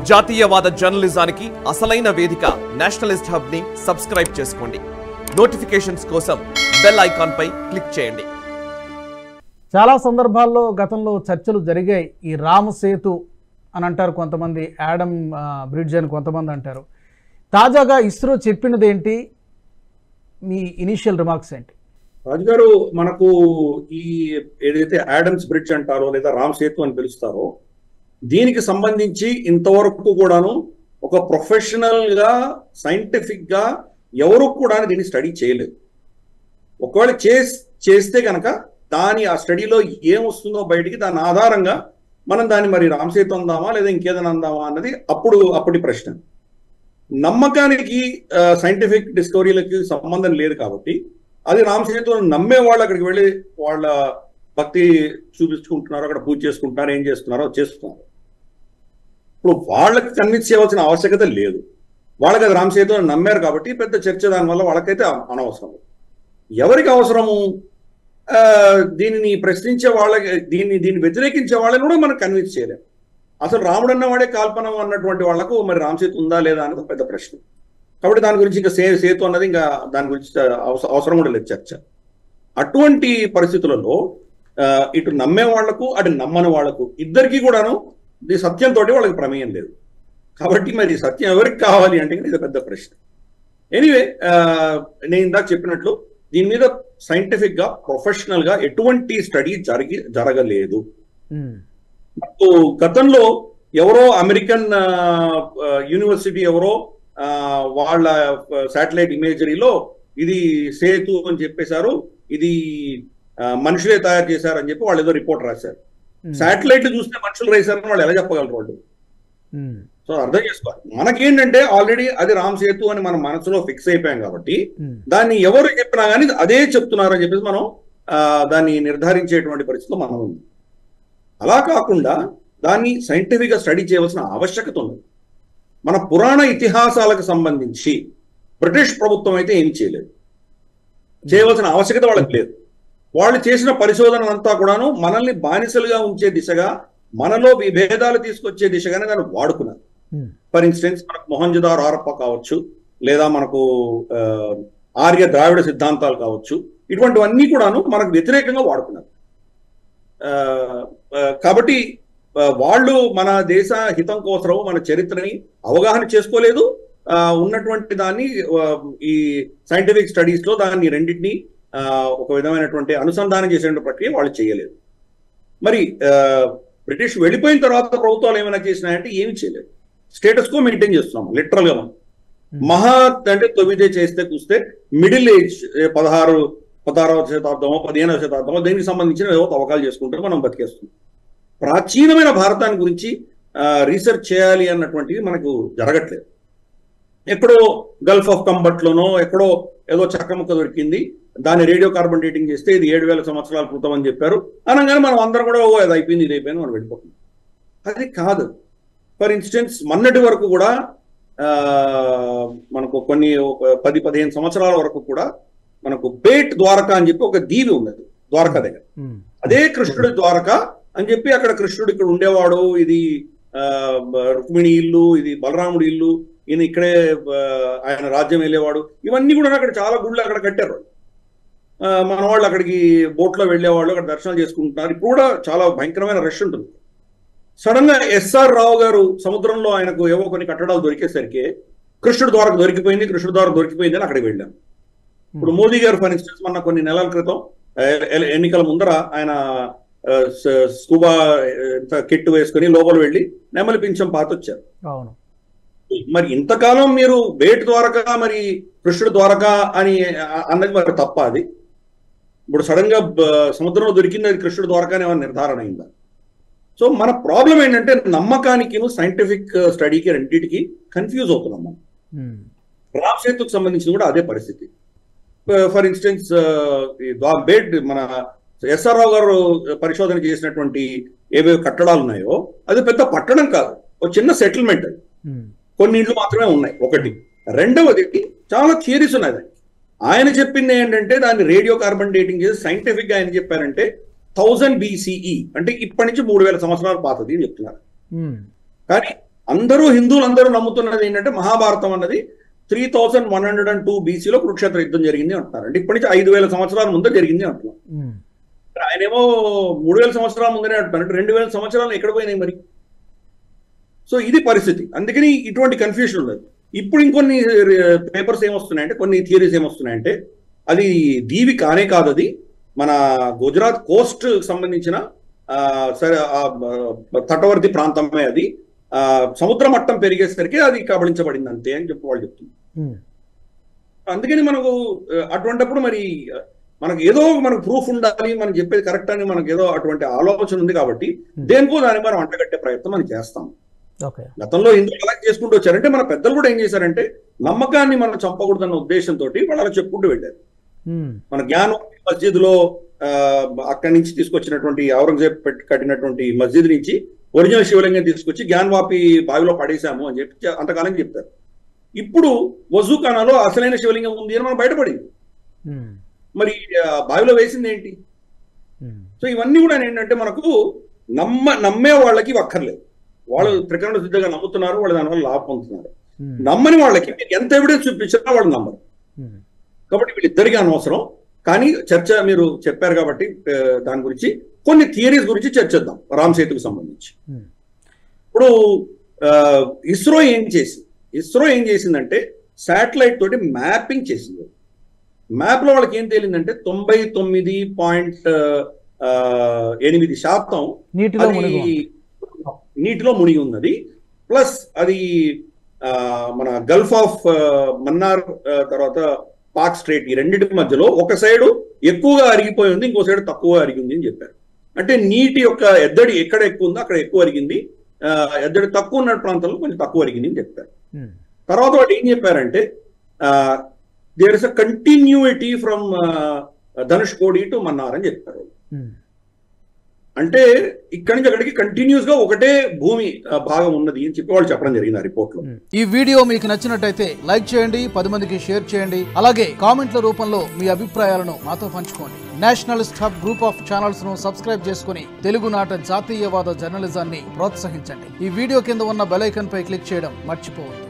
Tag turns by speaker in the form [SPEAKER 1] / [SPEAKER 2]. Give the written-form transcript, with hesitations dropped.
[SPEAKER 1] జాతీయవాద జర్నలిజానికి అసలైన వేదిక నేషనలిస్ట్ హబ్ ని సబ్స్క్రైబ్ చేసుకోండి. నోటిఫికేషన్స్ కోసం బెల్ ఐకాన్ పై క్లిక్ చేయండి.
[SPEAKER 2] చాలా సందర్భాల్లో గతంలో చర్చలు జరిగాయి. ఈ రామ్ సేతు అని అంటారు కొంతమంది, యాడమ్ బ్రిడ్జ్ అని కొంతమంది అంటారు. తాజాగా ఇస్రో చెప్పినది ఏంటి? మీ ఇనిషియల్ రిమార్క్స్ ఏంటి?
[SPEAKER 3] రాజు గారు, మనకు ఈ ఏదైతే యాడమ్స్ బ్రిడ్జ్ అంటారో లేదా రామ్ సేతు అని పిలుస్తారో, దీనికి సంబంధించి ఇంతవరకు కూడాను ఒక ప్రొఫెషనల్ గా సైంటిఫిక్ గా ఎవరు కూడా దీన్ని స్టడీ చేయలేదు. ఒకవేళ చేస్తే కనుక ఆ స్టడీలో ఏం వస్తుందో బయటికి, దాని ఆధారంగా మనం దాన్ని మరి రామ్ సేతు అందామా లేదా ఇంకేదైనా అందామా అన్నది అప్పటి ప్రశ్న. నమ్మకానికి సైంటిఫిక్ డిస్కవరీలకి సంబంధం లేదు కాబట్టి అది రామ్ సేతు నమ్మే వాళ్ళు అక్కడికి వెళ్ళి వాళ్ళ భక్తి చూపించుకుంటున్నారు, అక్కడ పూజ చేసుకుంటున్నారు, ఏం చేస్తున్నారో చేస్తున్నారు. ఇప్పుడు వాళ్ళకి కన్విన్స్ చేయవలసిన ఆవశ్యకత లేదు. వాళ్ళకి అది రామ్ సేతు నమ్మారు కాబట్టి పెద్ద చర్చ దానివల్ల వాళ్ళకైతే అనవసరం. ఎవరికి అవసరము? దీనిని ప్రశ్నించే వాళ్ళకి, దీన్ని వ్యతిరేకించే వాళ్ళని కూడా మనం కన్విన్స్ చేయలేము. అసలు రాముడు అన్నవాడే కాల్పన అన్నటువంటి వాళ్లకు మరి రామ్ సేతు ఉందా లేదా అన్నది పెద్ద ప్రశ్న. కాబట్టి దాని గురించి ఇంకా సేతు అన్నది ఇంకా దాని గురించి అవసరం కూడా లేదు చర్చ. అటువంటి పరిస్థితులలో ఇటు నమ్మే వాళ్లకు అటు నమ్మని వాళ్లకు ఇద్దరికి కూడాను ఈ సత్యంతో వాళ్ళకి ప్రమేయం లేదు. కాబట్టి మరి సత్యం ఎవరికి కావాలి అంటే ఇది పెద్ద ప్రశ్న. ఎనీవే, నేను ఇందాక చెప్పినట్లు దీని మీద సైంటిఫిక్ గా ప్రొఫెషనల్ గా ఎటువంటి స్టడీ జరగలేదు. గతంలో ఎవరో అమెరికన్ యూనివర్సిటీ ఎవరో వాళ్ళ శాటిలైట్ ఇమేజరీలో ఇది సేతు అని చెప్పేశారు, ఇది మనుషులే తయారు చేశారు అని చెప్పి వాళ్ళు ఏదో రిపోర్ట్ రాశారు. శాటిలైట్లు చూస్తే మనుషులు రాశారని వాళ్ళు ఎలా చెప్పగలరు వాళ్ళు? సో అర్థం చేసుకోవాలి. మనకేంటంటే ఆల్రెడీ అది రామ్ సేతు అని మన మనసులో ఫిక్స్ అయిపోయాం కాబట్టి దాన్ని ఎవరు చెప్పినా కానీ అదే చెప్తున్నారు అని చెప్పేసి మనం దాన్ని నిర్ధారించేటువంటి పరిస్థితిలో మనం ఉంది. అలా కాకుండా దాన్ని సైంటిఫిక్ గా స్టడీ చేయవలసిన ఆవశ్యకత ఉంది. మన పురాణ ఇతిహాసాలకు సంబంధించి బ్రిటిష్ ప్రభుత్వం అయితే ఏం చేయలేదు, చేయవలసిన ఆవశ్యకత వాళ్ళకి లేదు. వాళ్ళు చేసిన పరిశోధన అంతా కూడాను మనల్ని బానిసలుగా ఉంచే దిశగా, మనలో విభేదాలు తీసుకొచ్చే దిశగానే దాన్ని వాడుకున్నారు. ఫర్ ఇన్స్టెన్స్, మనకు మొహంజదారో హరప్పా కావచ్చు, లేదా మనకు ఆర్య ద్రావిడ సిద్ధాంతాలు కావచ్చు, ఇటువంటివన్నీ కూడాను మనకు వ్యతిరేకంగా వాడుకున్నారు. కాబట్టి వాళ్ళు మన దేశ హితం కోసం మన చరిత్రని అవగాహన చేసుకోలేదు. ఉన్నటువంటి దాన్ని ఈ సైంటిఫిక్ స్టడీస్ లో దాన్ని రెండింటినీ ఒక విధమైనటువంటి అనుసంధానం చేసే ప్రక్రియ వాళ్ళు చేయలేదు. మరి బ్రిటిష్ వెళ్ళిపోయిన తర్వాత ప్రభుత్వాలు ఏమైనా చేసినాయంటే ఏమి చేయలేదు. స్టేటస్ కో మెయింటైన్ చేస్తున్నాం లిటరల్ గా. మనం మహా అంటే 9 చేస్తే చూస్తే మిడిల్ ఏజ్ 16వ శతాబ్దమో 15వ శతాబ్దమో దీనికి సంబంధించిన ఏవో తవ్వకాలు చేసుకుంటారు, మనం బతికేస్తున్నాం. ప్రాచీనమైన భారతాన్ని గురించి రీసెర్చ్ చేయాలి అన్నటువంటిది మనకు జరగట్లేదు. ఎక్కడో గల్ఫ్ ఆఫ్ కంబట్ లోనో ఎక్కడో ఏదో చక్కముక్క దొరికింది, దాన్ని రేడియో కార్బన్ డేటింగ్ చేస్తే ఇది 7000 సంవత్సరాల క్రితం అని చెప్పారు అనగానే మనం అందరం కూడా అది అయిపోయింది ఇది అయిపోయింది మనం వెళ్ళిపోతుంది. అది కాదు. ఫర్ ఇన్స్టెన్స్, మొన్నటి వరకు కూడా మనకు కొన్ని 10-15 సంవత్సరాల వరకు కూడా మనకు బేట్ ద్వారకా అని చెప్పి ఒక దీవి ఉన్నది ద్వారకా దగ్గర. అదే కృష్ణుడి ద్వారకా అని చెప్పి అక్కడ కృష్ణుడు ఇక్కడ ఉండేవాడు, ఇది రుక్మిణి ఇల్లు, ఇది బలరాముడి ఇల్లు, ఈయన ఇక్కడే ఆయన రాజ్యం వెళ్ళేవాడు, ఇవన్నీ కూడా అక్కడ చాలా గుళ్ళు అక్కడ కట్టారు. మన వాళ్ళు అక్కడికి బోట్లో వెళ్ళేవాళ్ళు, అక్కడ దర్శనాలు చేసుకుంటున్నారు. ఇప్పుడు కూడా చాలా భయంకరమైన రష్ ఉంటుంది. సడన్ గా ఎస్ఆర్ రావు గారు సముద్రంలో ఆయనకు ఏవో కొన్ని కట్టడాలు దొరికేసరికి కృష్ణుడి ద్వారక దొరికిపోయింది అని అక్కడికి వెళ్ళాం. ఇప్పుడు మోదీ గారు ఫర్ ఇన్స్టెన్స్ మొన్న కొన్ని నెలల క్రితం ఎన్నికల ముందర ఆయన స్కూబా కిట్ వేసుకుని లోపల వెళ్ళి నెమలి పింఛం పాతొచ్చారు. మరి ఇంతకాలం మీరు బేట్ ద్వారకా మరి కృష్ణుడి ద్వారకా అని అన్నది మరి తప్ప? అది ఇప్పుడు సడన్ గా సముద్రంలో దొరికింది అది కృష్ణుడి ద్వారకా అని ఏమైనా నిర్ధారణ అయిందా? సో మన ప్రాబ్లం ఏంటంటే నమ్మకానికి సైంటిఫిక్ స్టడీకి రెండింటికి కన్ఫ్యూజ్ అవుతున్నాం మనం. రామ్ సేతుకు సంబంధించి కూడా అదే పరిస్థితి. ఫర్ ఇన్స్టెన్స్, బేట్ మన ఎస్ఆర్ రావు గారు పరిశోధన చేసినటువంటి ఏవేవి కట్టడాలు ఉన్నాయో అది పెద్ద పట్టణం కాదు, ఒక చిన్న సెటిల్మెంట్. అది కొన్ని ఇండ్లు మాత్రమే ఉన్నాయి, ఒకటి. రెండవది చాలా థియరీస్ ఉన్నాయి. ఆయన చెప్పింది ఏంటంటే దాన్ని రేడియో కార్బన్ డేటింగ్ చేసి సైంటిఫిక్ గా ఆయన చెప్పారంటే 1000 BCE అంటే ఇప్పటి నుంచి 3000 సంవత్సరాలు పాతది అని చెప్తున్నారు. కానీ అందరూ హిందువులందరూ నమ్ముతున్నది ఏంటంటే మహాభారతం అన్నది 3102 BCలో కురుక్షేత్ర యుద్ధం జరిగింది అంటున్నారు. అంటే ఇప్పటి నుంచి 5000 సంవత్సరాల ముందే జరిగింది అంటున్నారు. ఆయనేమో 3000 సంవత్సరాల ముందరే అంటున్నారు. అంటే 2000 సంవత్సరాలు ఎక్కడ పోయినాయి మరి? సో ఇది పరిస్థితి. అందుకని ఇటువంటి కన్ఫ్యూషన్ ఉండదు. ఇప్పుడు ఇంకొన్ని పేపర్స్ ఏమొస్తున్నాయంటే, కొన్ని థియరీస్ ఏమొస్తున్నాయంటే, అది దీవి కానే కాదు, అది మన గుజరాత్ కోస్ట్ సంబంధించిన తటవర్తి ప్రాంతమే, అది సముద్ర మట్టం పెరిగేసరికి అది కబళించబడింది అంతే అని చెప్పి వాళ్ళు చెప్తున్నారు. అందుకని మనకు అటువంటిప్పుడు మరి మనకు ఏదో మనకు ప్రూఫ్ ఉండాలి, మనం చెప్పేది కరెక్ట్ అని మనకు ఏదో అటువంటి ఆలోచన ఉంది కాబట్టి దేనికో దాన్ని మనం అంటగట్టే ప్రయత్నం మనం చేస్తాం. గతంలో హిందువులు అలా చేసుకుంటూ వచ్చారంటే మన పెద్దలు కూడా ఏం చేశారంటే నమ్మకాన్ని మనం చంపకూడదన్న ఉద్దేశంతో వాళ్ళు అలా చెప్పుకుంటూ వెళ్ళారు. మన జ్ఞాన్ మస్జిద్ లో అక్కడి నుంచి తీసుకొచ్చినటువంటి ఔరంగజేబ్ కట్టినటువంటి మస్జిద్ నుంచి ఒరిజినల్ శివలింగం తీసుకొచ్చి జ్ఞాన్వాపి బావిలో పడేశాము అని చెప్పి అంతకాలం చెప్తారు. ఇప్పుడు వజూఖానాలో అసలైన శివలింగం ఉంది అని మనం బయటపడింది. మరి బావిలో వేసింది ఏంటి? సో ఇవన్నీ కూడా ఏంటంటే మనకు నమ్మే వాళ్ళకి అక్కర్లేదు. వాళ్ళు త్రికరణ శుద్ధిగా నమ్ముతున్నారు, వాళ్ళు దానివల్ల లాభం పొందుతున్నారు. నమ్మని వాళ్ళకి ఎంత ఎవిడెన్స్ చూపించినా వాళ్ళు నమ్మరు. కాబట్టి వీళ్ళిద్దరికీ అనవసరం. కానీ చర్చ మీరు చెప్పారు కాబట్టి దాని గురించి కొన్ని థియరీస్ గురించి చర్చిద్దాం రామ్ సేతుకు సంబంధించి. ఇప్పుడు ఇస్రో ఏం చేసిందంటే శాటిలైట్ తోటి మ్యాపింగ్ చేసింది. మ్యాప్ లో వాళ్ళకి ఏం తేలిందంటే 99.8% నీటిలో మునిగి ఉన్నది. ప్లస్ అది మన గల్ఫ్ ఆఫ్ మన్నార్ తర్వాత పాక్ స్ట్రేట్ ఈ రెండింటి మధ్యలో ఒక సైడు ఎక్కువగా అరిగిపోయి ఉంది, ఇంకో సైడ్ తక్కువగా అరిగింది అని చెప్పారు. అంటే నీటి యొక్క ఎద్దడి ఎక్కడ ఎక్కువ ఉందో అక్కడ ఎక్కువ అరిగింది, ఎద్దడి తక్కువ ఉన్న ప్రాంతంలో కొంచెం తక్కువ అరిగింది అని చెప్పారు. తర్వాత వాళ్ళు ఏం చెప్పారంటే there is a continuity from Dhanushkodi to Mannar అని చెప్పారు. అంటే ఇక్కడి నుంచి అక్కడికి కంటిన్యూస్ గా ఒకటే భూమి భాగం ఉన్నది అని చెప్పి వాళ్ళు చెప్పడం జరిగింది ఆ రిపోర్ట్ లో.
[SPEAKER 2] ఈ వీడియో మీకు నచ్చినట్టయితే లైక్ చేయండి, 10 మందికి షేర్ చేయండి, అలాగే కామెంట్ల రూపంలో మీ అభిప్రాయాలను మాతో పంచుకోండి. Nationalist hub group of channels ను సబ్స్క్రైబ్ చేసుకుని తెలుగునాట జాతీయవాద జర్నలిజాన్ని ప్రోత్సహించండి. ఈ వీడియో కింద ఉన్న బెల్ ఐకాన్ పై క్లిక్ చేయడం మర్చిపోవద్దు.